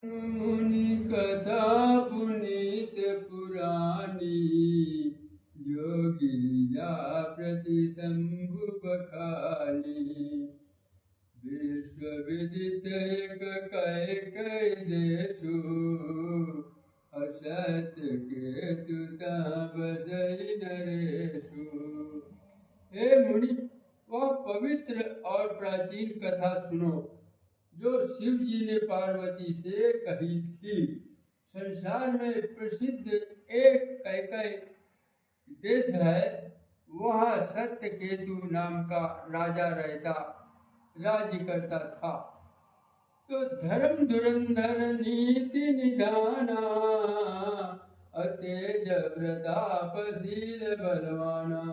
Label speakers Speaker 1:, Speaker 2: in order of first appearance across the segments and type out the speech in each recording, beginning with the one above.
Speaker 1: मुनि कथा पुनीत पुरानी, जोगी जा प्रति शंभु बखानी। विश्व विदित एक कै कै देशु, असत के तुता बसई नरेशु। हे मुनि, वह पवित्र और प्राचीन कथा सुनो जो शिव जी ने पार्वती से कही थी। संसार में प्रसिद्ध एक कैकय देश है, वहाँ सत्य केतु नाम का राजा रहता राज्य करता था। तो धर्म धुरंधर नीति निधाना, अतेज प्रतापशील बलवाना।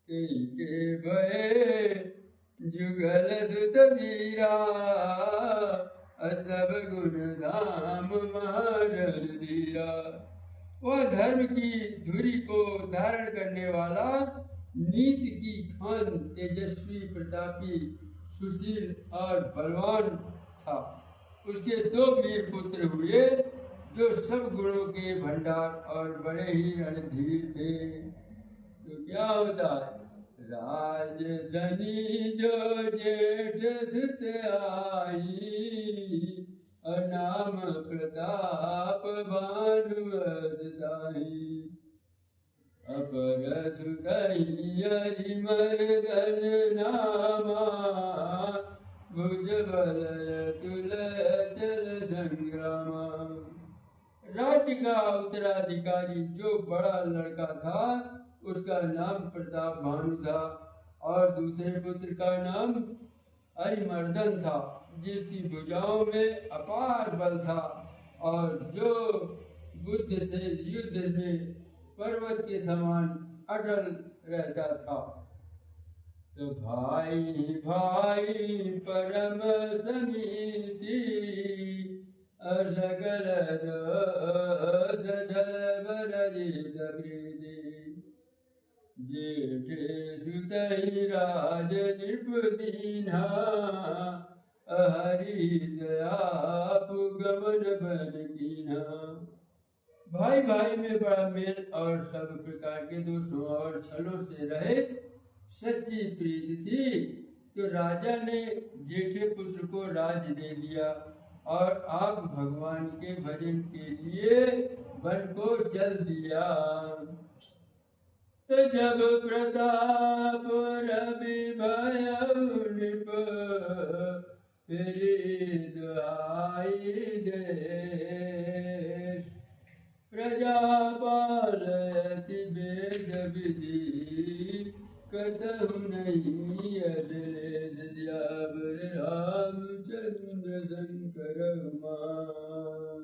Speaker 1: के भय जुगल सुत वीरा, सब गुण धाम महानर धीरा। वह धर्म की धुरी को धारण करने वाला, नीति की खान, तेजस्वी, प्रतापी, सुशील और बलवान था। उसके 2 वीर पुत्र हुए जो सब गुणों के भंडार और बड़े ही रणधीर थे। तो क्या होता है, राजधनी जो जेठ सुत आई, नाम प्रताप भानुवस साई। अपर सुतई हरिमर्दन नामा, भुज बल तुल चल संग्रामा। राज्य का उत्तराधिकारी जो बड़ा लड़का था, उसका नाम प्रताप भानु था, और दूसरे पुत्र का नाम हरिमर्दन था, जिसकी भुजाओं में अपार बल था और जो बुद्ध से युद्ध में पर्वत के समान अटल रहता था। तो भाई भाई परम समीति, असगल दोष छल बरजी सबरीति। जेठे सुतई राज नृपदीना, हरि आप गमन बन कीना। भाई भाई में बड़ा मेल और सब प्रकार के दोषों और छलों से रहित सच्ची प्रीति थी। तो राजा ने जेठे पुत्र को राज दे दिया और आप भगवान के भजन के लिए वन को चल दिया। तो जब प्रताप रवि भयउ नृप, फिरि दुहाई देश। प्रजा पालयति वेद विधि, कतहु नहीं अदेश। सियावर रामचंद्र शंकर मान।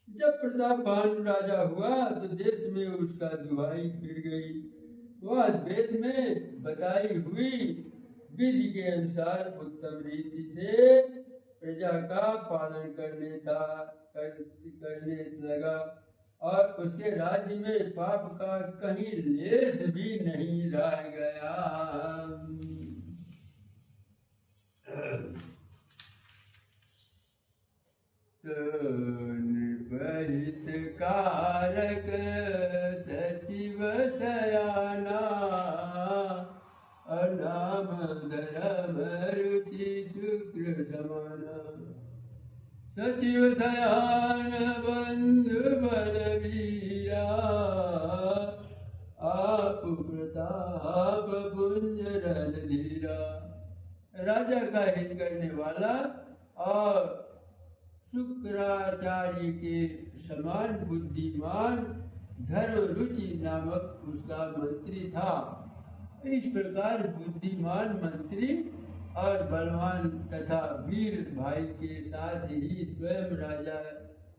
Speaker 1: जब प्रताप भानु राजा हुआ तो देश में उसका दुहाई फिर गई। वह वेद में बताई हुई विधि के अनुसार उत्तम रीति से प्रजा का पालन करने लगा, और उसके राज्य में पाप का कहीं लेस भी नहीं रह गया। निबहित कारक सचिव सयाना, नाम धर्म रुचि शुक्र समाना। सचिव सयान बंधु बलवीरा, आप प्रताप पुंज रणधीरा। राजा का हित करने वाला और शुक्राचार्य के समान बुद्धिमान धर्म रुचि नामक उसका मंत्री था। इस प्रकार बुद्धिमान मंत्री और बलवान तथा वीर भाई के साथ ही स्वयं राजा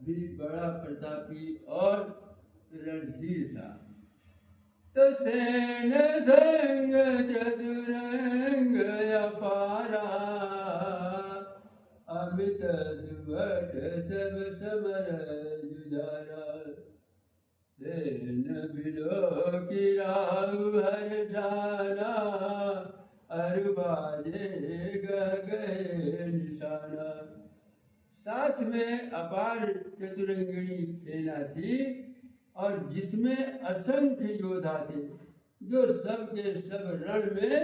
Speaker 1: भी बड़ा प्रतापी और रणधीर था। तो सेन संग चतुरंग अपारा, अमित सुभट सब समर जुझारा। सेन बिलो की राहु हर्षाना, अरु बाजे गए निशाना। साथ में अपार चतुरंगिणी सेना थी और जिसमें असंख्य योद्धा थे जो सब के सब रण में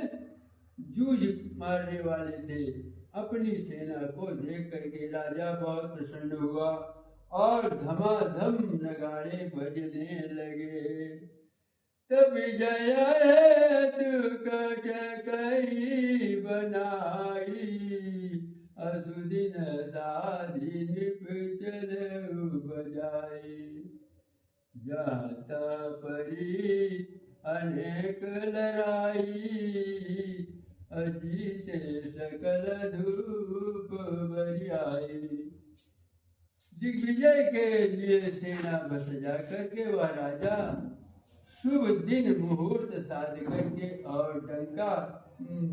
Speaker 1: जूझ मारने वाले थे। अपनी सेना को देख करके राजा बहुत प्रसन्न हुआ और धमाधम नगाड़े बजने लगे। तब जया हेतु कटकई बनाई असुदिन साधिन चल बजाई। जाता परी अनेक लड़ाई अजीते सकल धूप बरियाई। दिग्विजय के लिए सेना बस जा करके वह राजा शुभ दिन मुहूर्त साध करके और डंका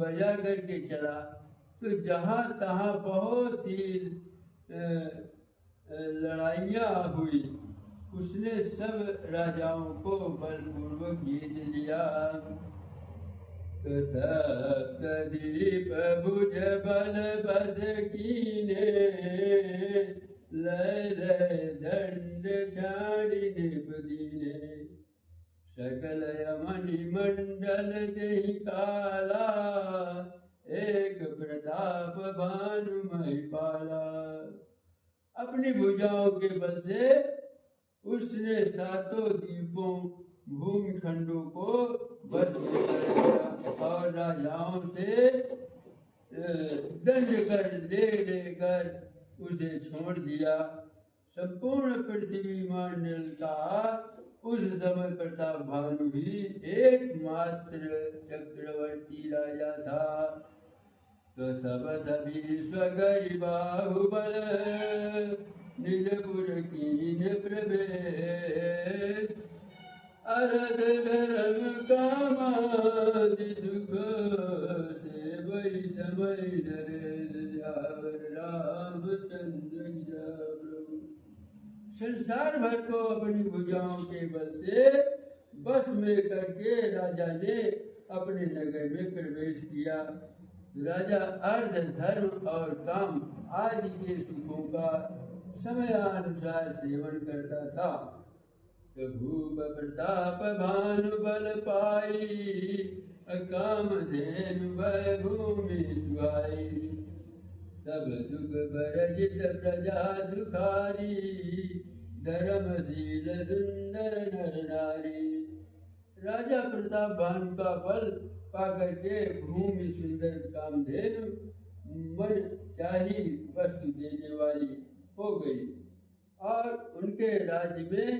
Speaker 1: बजा करके चला। तो जहाँ तहाँ बहुत सी लड़ाइयाँ हुई। उसने सब राजाओं को बलपूर्वक जीत लिया। तो सप्तद्वीप भुज बल बस कीने लय लय दंड छाड़ी निपदीने। सकल यमनि मंडल देहि काला एक प्रताप भानु महिपाला। अपनी भुजाओं के बल से उसने सातों द्वीपों भूमि खंडों को बस में कर लिया और राजाओं से दंड कर लेकर उसे छोड़ दिया। संपूर्ण पृथ्वी मंडल का उस समय प्रताप भानु ही एकमात्र चक्रवर्ती राजा था। तो सब सभी स्वगरि बाहुबल निजपुर कीन प्रवेश। अरद धर्म कामादि सुख से वही समय नरेश जावर रामचंद्र प्रभु। संसार भर को अपनी भुजाओं के बल से बस में करके राजा ने अपने नगर में प्रवेश किया। राजा अर्थ धर्म और काम आदि के सुखों का समयानुसार सेवन करता था। तो भूप प्रताप भानु बल पाई काम धेनु भय भूमि सुहाई। सब दुख बरजित प्रजा सुखारी धर्मशील सुंदर नर नारी। राजा प्रताप भानु का बल पाकर के भूमि सुंदर कामधेनु मन चाही वस्तु देने वाली हो गई और उनके राज्य में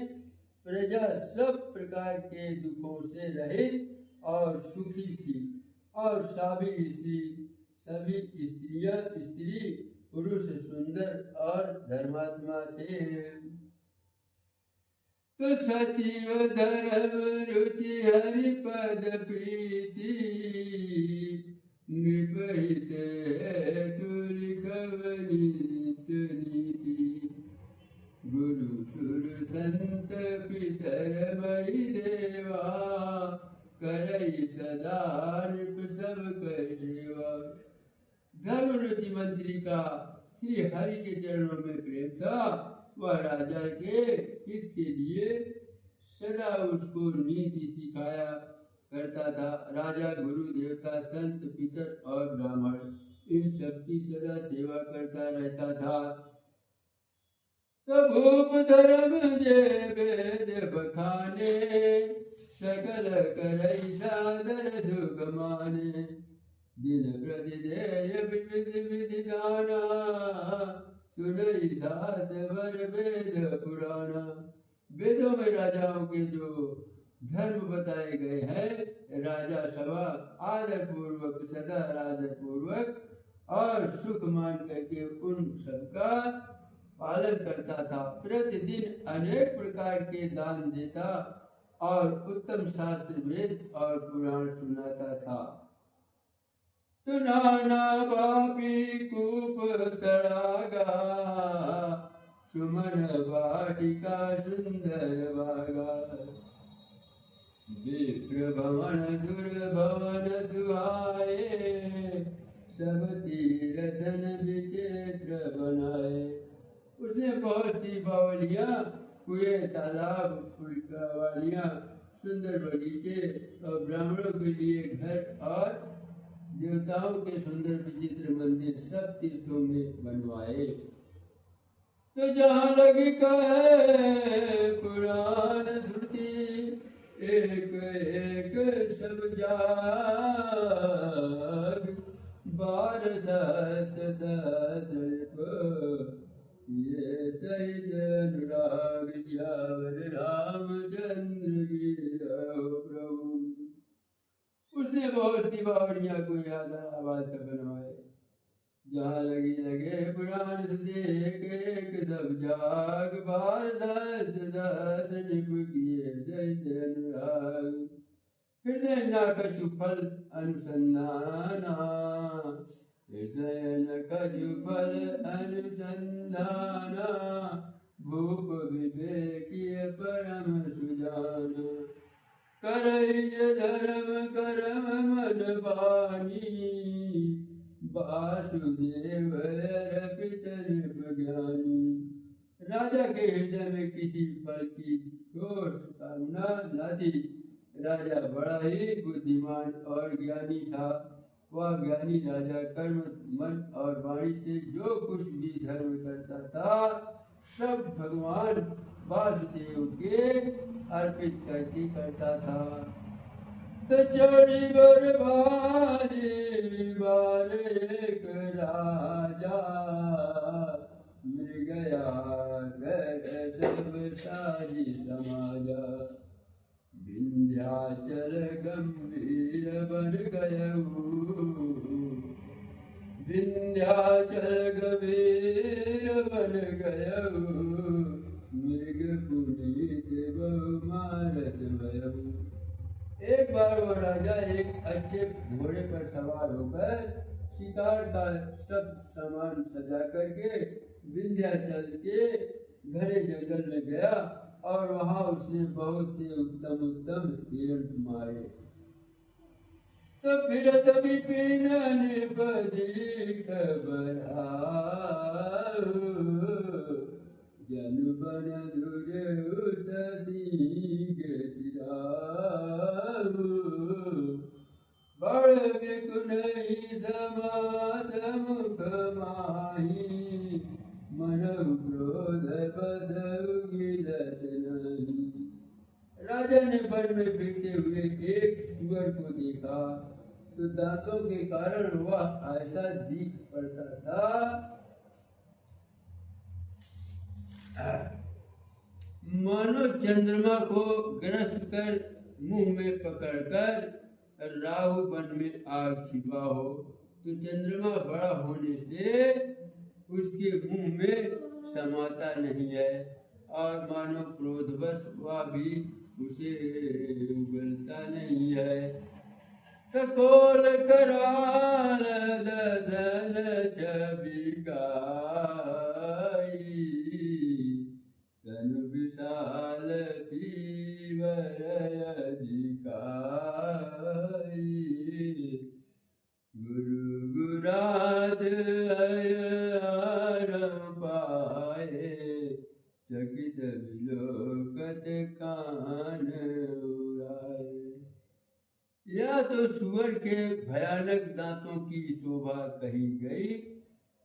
Speaker 1: प्रजा सब प्रकार के दुखों से रहित और सुखी थी और सभी स्त्री पुरुष सुंदर और धर्मात्मा थे। तो सचिव धर्म रुचि हरि पद प्रीति निपहित तुलिखवनी नीति। गुरु सुर संत पितर मई देवा करई सदा नृप सब कर सेवा। धर्म रुचि मंत्री का श्री हरि के चरणों में प्रेम था। वह राजा के हित के लिए सदा उसको नीति सिखाया करता था। राजा गुरु देवता संत पितर और ब्राह्मण इन सब की सदा सेवा करता रहता था। तो भूप धर्म जे वेद बखाने सकल करई सादर सुख माने। दिन प्रतिदेय विविध विधिदाना सुनई सास वर वेद पुराना। वेदों में राजाओं के जो धर्म बताए गए हैं राजा सभा आदर पूर्वक सदा आदर पूर्वक और सुख मान करके उन सबका पालन करता था। प्रतिदिन अनेक प्रकार के दान देता और उत्तम शास्त्र वेद और पुराण सुनाता था। तो नाना बापी कूप तड़ागा सुमन वाटिका सुंदर बागा। विप्र भवन सुर भवन सुहाए सब तीरथन विचित्र बनाए। बहुत सी बावलियां, कुएं, तालाब, फुलवालियां, सुंदर बगीचे और ब्राह्मणों के लिए घर और देवताओं के सुंदर विचित्र मंदिर सब तीर्थों में बनवाए। तो जहाँ लगी कहे पुराण श्रुति, एक एक सब जाग, 12 सहस्त्र सहस्र ये सहित अनुराग, श्यावर रामचंद्र की प्रभु। उसने बहुत सी बावड़ियां को याद आवाज से बनवाए। जहाँ लगी लगे पुराण सुधे, एक एक सब जाग, 12 सहस्त्र सहस्र निप किए सहित अनुराग। हृदय न कछु फल अनुसंधाना, हृदय न कछु फल अनुसंधाना, भूप विवेकीय परम सुजान। करई धर्म करम मन बानी, वासुदेव अर्पित ज्ञानी। राजा के हृदय में किसी फल की घोर कामना न थी। राजा बड़ा ही बुद्धिमान और ज्ञानी था। वह ज्ञानी राजा कर्म, मन और वाणी से जो कुछ भी धर्म करता था, सब भगवान वासुदेव के अर्पित करके करता था। तो चढ़ी बर्बादी बार एक राजा, मिल गया घर सब साजी समाजा। विंध्याचल गंभीर बन गयऊ, विंध्याचल गंभीर बन गयऊ, मृग पुनीत बहु मारत भयऊ। एक बार वो राजा एक अच्छे घोड़े पर सवार होकर शिकार का सब सामान सजा करके विंध्याचल के घने जंगल में गया और वहां उसने बहुत से उत्तम उत्तम हिरण मारे। तो फिरत विपिन निपदी खबर जनु बन धुर शशि के सिराऊ। बड़ बिकुनहि समाध मुख माही, मन क्रोध बसउ गिलत नहीं। राजा ने वन में फिरते हुए एक सुअर को देखा तो दांतों के कारण वह ऐसा दिख पड़ता था मानो चंद्रमा को ग्रस्त कर मुंह में पकड़कर राहु वन में आग छिपा हो। तो चंद्रमा बड़ा होने से उसके मुंह में समाता नहीं है और मानो क्रोधवश वह भी उसे उगलता नहीं है। ककोल कराल दसन छवि गाई, तनु विशाल पीवर अधिकाई। गुरु गुरात पाए, चकित विलोकत कान उड़ाए। या तो सुअर के भयानक दांतों की शोभा कही गई,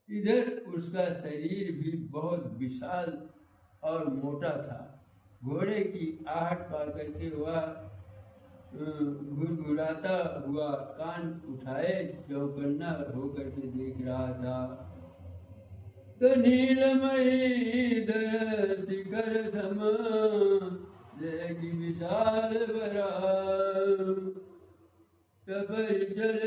Speaker 1: इधर उसका शरीर भी बहुत विशाल और मोटा था। घोड़े की आहट पाकर के वह घुरघुराता हुआ कान उठाए चौकन्ना होकर के देख रहा था। तो नीलमयी दर शिखर सम जैगी विशाल बरा, सबर चल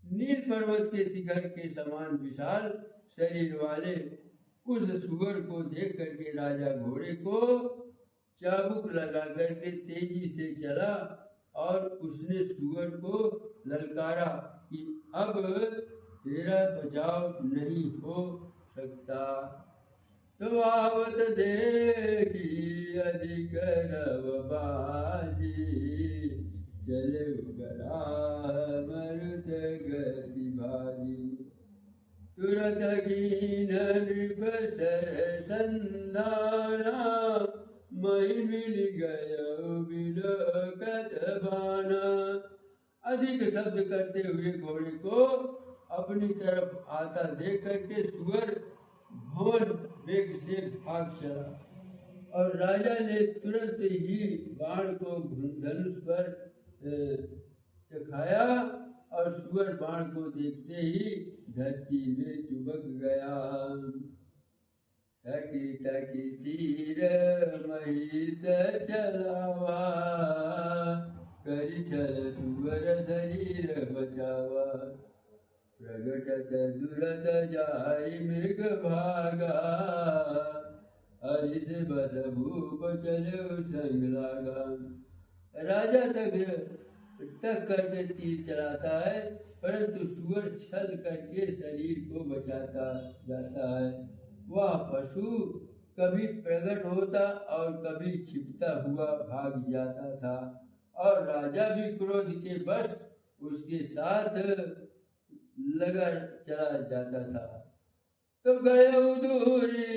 Speaker 1: नील पर्वत के शिखर के समान विशाल शरीर वाले उस सुअर को देख करके राजा घोड़े को चाबुक लगा करके तेजी से चला और उसने सुअर को ललकारा कि अब तेरा बचाव नहीं हो सकता। तो आवत देखी अधिक रव बाजी, तकीन नृपसर संधाना मही मिल गयो बिलोकत बाना। अधिक शब्द करते हुए घोड़े को अपनी तरफ आता देख करके सुअर भवन वेग से भाग चला और राजा ने तुरंत ही बाण को धनुष पर चखाया और सुअर बाण को देखते ही धरती में चुभक गया। तकी तकी तीर महिष चलावा करि छल सुअर शरीर बचावा। प्रगटत दुरत जाई मृग भागा हरिष बस भूप चलो संग लागा। राजा तक करके तीर चलाता है परंतु सुअर छल करके शरीर को बचाता जाता है। वह पशु कभी प्रकट होता और कभी छिपता हुआ भाग जाता था और राजा भी क्रोध के वश उसके साथ लगा चला जाता था। तो गयो दूरी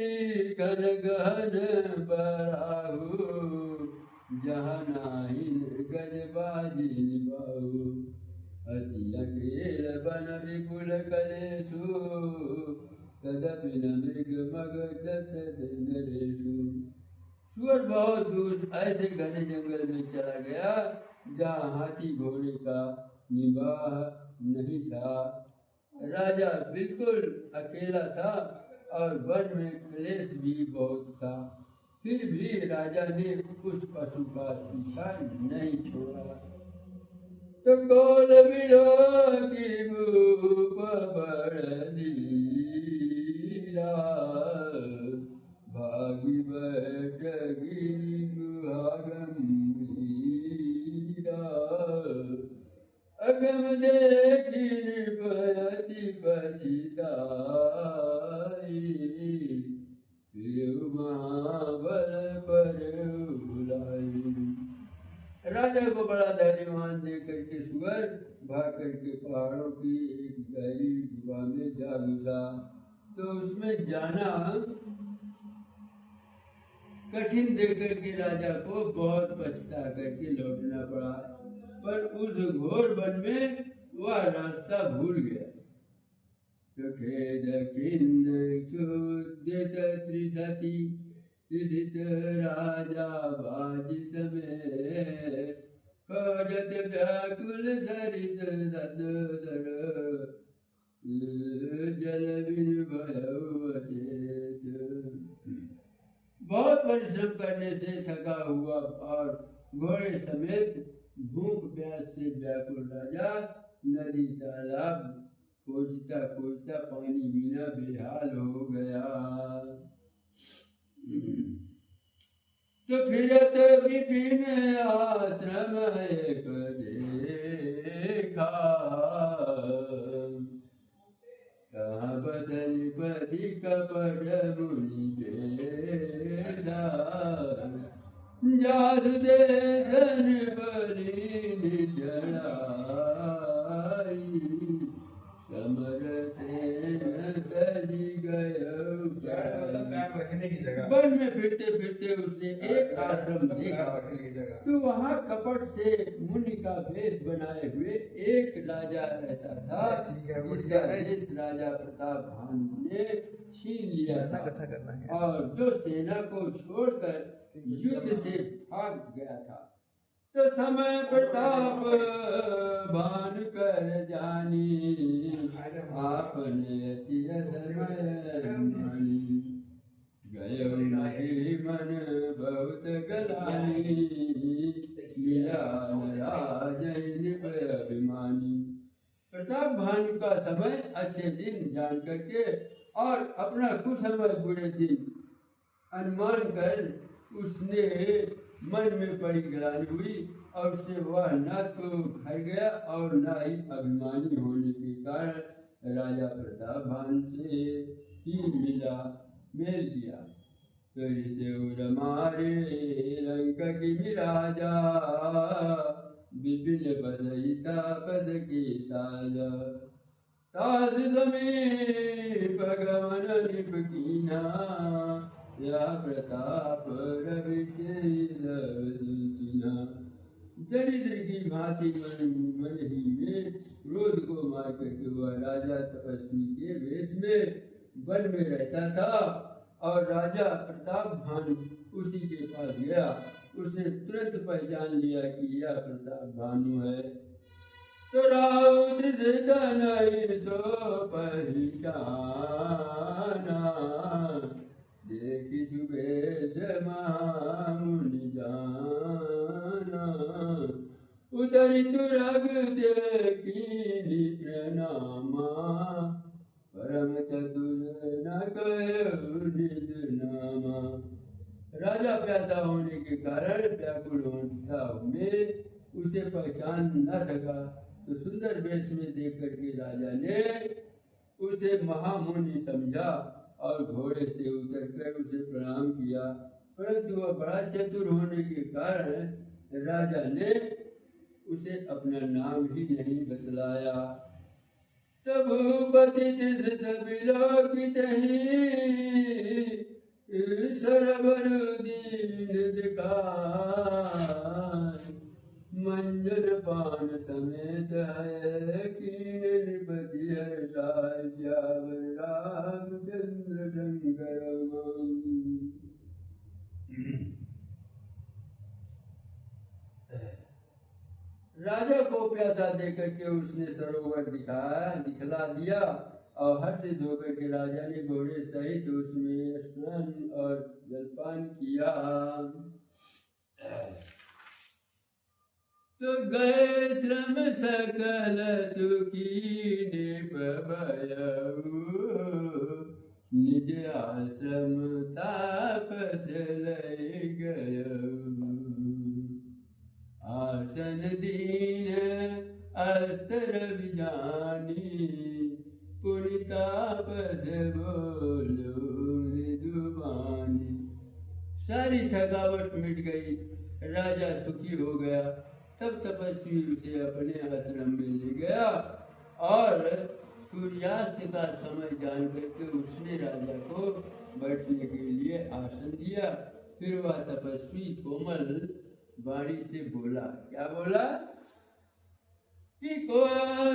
Speaker 1: घन गहन बराहु जहाँ नाहिन गजबाजी निभाऊ। अति अकेल बन विपुल कलेशु तदपि न मृग मग नरेशु। सुअर बहुत दूर ऐसे घने जंगल में चला गया जहाँ हाथी घोड़े का निवाह नहीं था। राजा बिल्कुल अकेला था और वन में क्लेश भी बहुत था। फिर भी राजा ने उस पशु का पीछा नहीं छोड़ा। तो कौन बिलो की भूप बड़ीरा भागी बैठगी गुहागंभीरा। अगम देखी नृपति पछिताई फिर महाबल पर बुलाई। राजा को बड़ा धैर्यवान देख करके सुअर भाग करके पहाड़ों की एक गहरी गुफा में जा घुसा। तो उसमें जाना कठिन देख करके राजा को बहुत पछता करके लौटना पड़ा। पर उस घोर वन में वह रास्ता भूल गया। तो खेद खिन्न क्षुद्ध त्रिसती स्थित राजा बाजी समेत खोजत व्याकुल सरित सदसर जल बिन भयउ अचेत। बहुत परिश्रम करने से थका हुआ और घोड़े समेत भूख प्यास से व्याकुल राजा नदी तालाब खोजता खोजता पानी बिना बेहाल हो गया। तो फिरत विपिन आश्रम एक देखा कहाँ बसलिपति कपट मुनि बेसा। जादू देशन बलि चढ़ाई समर सेन सजी गयो। वन में फिरते फिरते उसने एक आश्रम देखा। तो वहाँ कपट से मुनि का वेश बनाए हुए एक राजा रहता था जिसका देश राजा प्रताप भानु ने छीन लिया था और जो सेना को छोड़कर युद्ध से भाग गया था। तो समय प्रताप भान कर जानी आपने समय गयो नहीं मन बहुत गलानी लिया राजन अभिमानी। प्रताप भानु का समय अच्छे दिन जान करके और अपना कुसमय बुरे दिन अनुमान कर उसने मन में बड़ी ग्लानि हुई और उससे वह न तो घर गया और न ही अभिमानी होने के कारण राजा प्रताप भानु से ही मेल किया। तो इसे मारे लंक की राजा विपिन बसई तापस की साजा। तास समीप गमन निप कीना, या प्रताप रवि के लवदीचिना। दरिद्र की भांति मन ही में क्रोध को मार करके वह राजा तपस्वी के वेश में वन में रहता था। और राजा प्रताप भानु उसी के पास गया। उसने तुरंत पहचान लिया कि यह प्रताप भानु है। तो राउत नहीं सो पहचाना, देखी सुबेश मुनि जाना। उतरी तुरग देखी प्रणामा, परम चतुर न कहो निज नामा। राजा प्यासा होने के कारण व्याकुलता में उसे पहचान न सका। तो सुंदर वेश में देख करके राजा ने उसे महामुनि समझा और घोड़े से उतरकर उसे प्रणाम किया। परंतु वह बड़ा चतुर होने के कारण राजा ने उसे अपना नाम ही नहीं बतलाया। तब भूपति तिस बिलोकित सरवर दीन दिखाय, मंजन पान समेत है कीन नृपति हर्षाय, श्यावर रामचंद्र शंकर राजा को प्यासा देकर के उसने सरोवर दिखला दिया और हर्षित होकर के राजा ने घोड़े सहित उसमें स्नान और जलपान किया। तो गए त्रम सकल सुखी निपभयउ, निज आश्रम तापस लय गयउ। आसन दीन अस्तर विजानी, पुनि तापस बोलो मृदुबानी। सारी थकावट मिट गई, राजा सुखी हो गया। तब तपस्वी उसे अपने आश्रम में ले गया और सूर्यास्त का समय जान करके उसने राजा को बैठने के लिए आसन दिया। फिर वह तपस्वी कोमल वाणी से बोला, क्या बोला कि को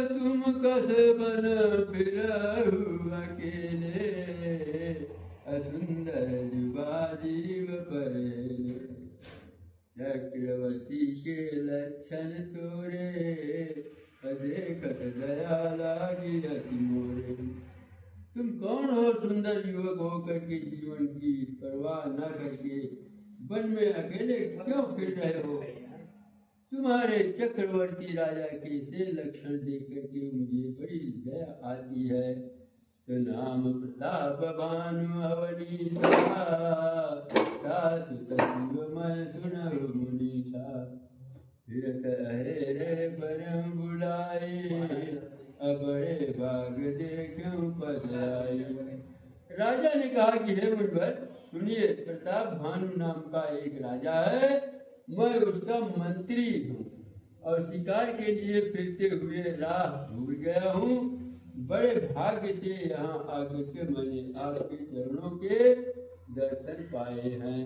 Speaker 1: तुम कस बन फिरहु अकेले, असुंदर जीव परे। चक्रवर्ती के लक्षण तोरे, देखत दया लागी अति मोरे। तुम कौन हो सुंदर युवक होकर के जीवन की परवाह न करके वन में अकेले क्यों फिर रहे हो? तुम्हारे चक्रवर्ती राजा के से लक्षण देख करके मुझे बड़ी दया आती है। तो नाम प्रताप भानु अवनीशा, दासु सजीव मैं सुनहु मुनीषा। फिरत रहे रे परम बुलाए, बड़े भाग देखूं पधाई। राजा ने कहा कि हे मुनिवर सुनिए, प्रताप भानु नाम का एक राजा है, मैं उसका मंत्री हूँ और शिकार के लिए फिरते हुए राह भूल गया हूँ। बड़े भाग्य से यहाँ आकर के मैंने आपके चरणों के दर्शन पाए हैं।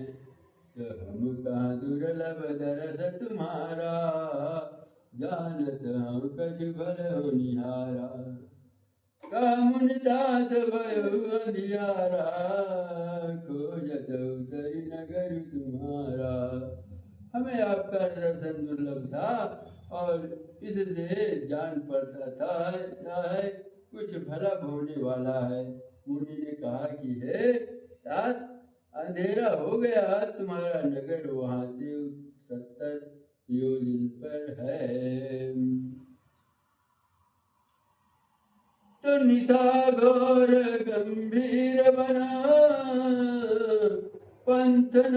Speaker 1: तो हम कहाँ दुर्लभ दरस तुम्हारा, जानत हम कछ भल निहारा। मुनिदास भयो अंधियारा, खोजत उतरी नगर तुम्हारा। हमें आपका दर्शन दुर्लभ था और इससे जान पड़ता था कुछ भला होने वाला है। मुनि ने कहा कि हे तात, अंधेरा हो गया, तुम्हारा नगर वहां से 70 योजन पर है। तो निशा घोर गंभीर बना, पंथ न